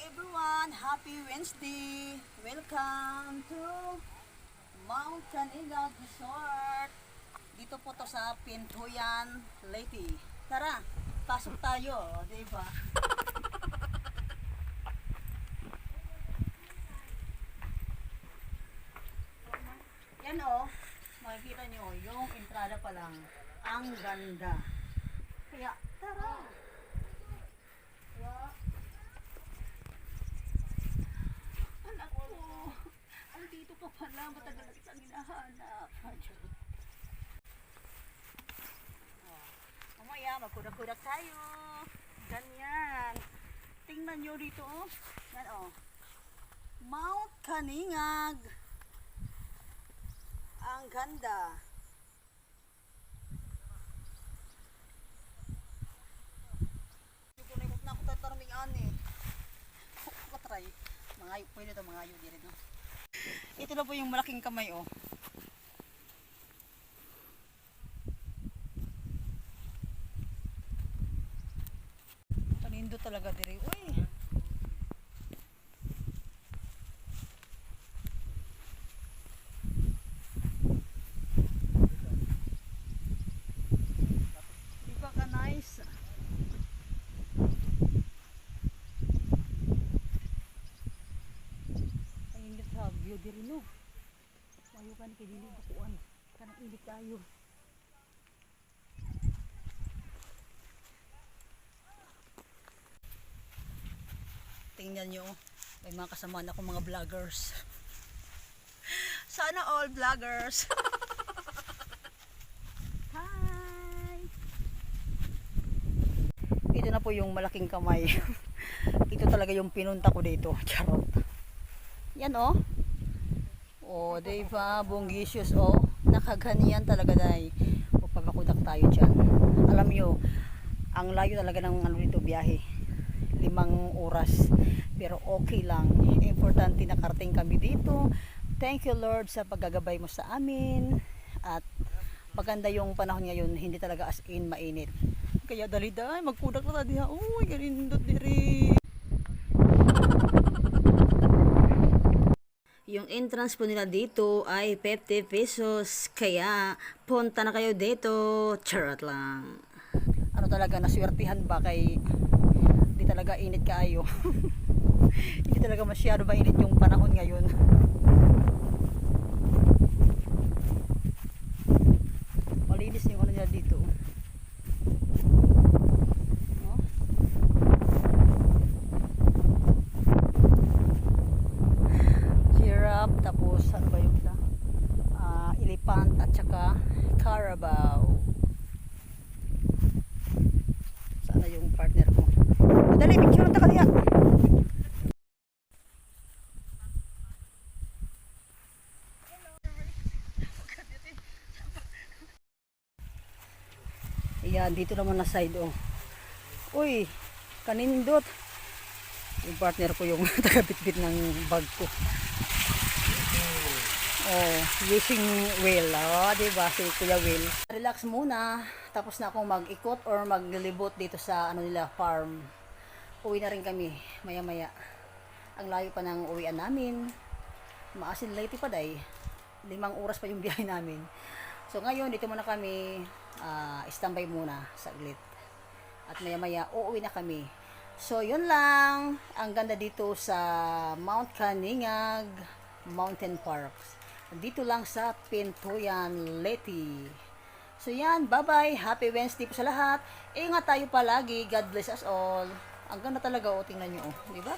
everyone! Happy Wednesday! Welcome to Mount Canigao Resort. Dito po to sa Pintuyan, Leyte. Tara, pasok tayo, di ba? Yan o, makikita nyo, yung entrada pa lang, ang ganda. Kaya, tara! Wow. Anak ko, andito ka pala, matagal na kitang hinahanap. Mamaya, magkudak-kudak tayo. Ganyan. Tingnan nyo dito, oh. Yan, oh. Mount Caningag. Ang ganda. Ikot na ako tatarming ani. Try. Mangayo, pwede ito mangayo din ito. Ito na po yung malaking kamay, oh. Panindo talaga diri. Uy. Di ba ka nice? View diri no. Mayo kan kay dili bukuan. Kanang init kayo. Tingnan nyo, may mga kasama na akong mga vloggers. Sana all vloggers. Hi! Ito na po yung malaking kamay. Ito talaga yung pinunta ko dito. Charot. Yan oh. Oh, diba? Bonggisius oh. Nakaganyan talaga dahil. Papakudak tayo dyan. Alam nyo, ang layo talaga ng ano dito biyahe. 5 oras. Pero okay lang. Importante nakarating kami dito. Thank you Lord sa paggagabay mo sa amin. At maganda yung panahon ngayon. Hindi talaga as in mainit. Kaya dali-dali. Magkudak na diha. Uy, ganindot diri. Yung entrance po nila dito ay 50 pesos. Kaya punta na kayo dito. Charot lang. Ano talaga, naswertihan ba kay hindi talaga init kaayo. Hindi talaga masyado ba init yung panahon ngayon. Malinis yung ano nila dito. Tapos ano ba yung isa? Elephant at saka carabao. Sana yung partner ko. Madali, picture na kaya. Ayan, dito naman na side oh. Uy, kanindot. Yung partner ko yung taga-bitbit ng bag ko. Oh, using wheel. Oh, diba? Si Kuya Will. Relax muna. Tapos na akong mag-ikot or maglilibot dito sa ano nila, farm. Uwi na rin kami, maya-maya. Ang layo pa ng uwian namin. Maasin Leyte pa day. 5 oras pa yung biyahe namin. So ngayon, dito muna kami, standby muna, saglit. At maya-maya, uuwi na kami. So, yun lang. Ang ganda dito sa Mount Caningag Mountain Parks. Dito lang sa Pintuyan, Leyte. So yan, bye-bye. Happy Wednesday po sa lahat. Ingat tayo palagi. God bless us all. Ang ganda talaga, oh, tingnan nyo, oh. Diba?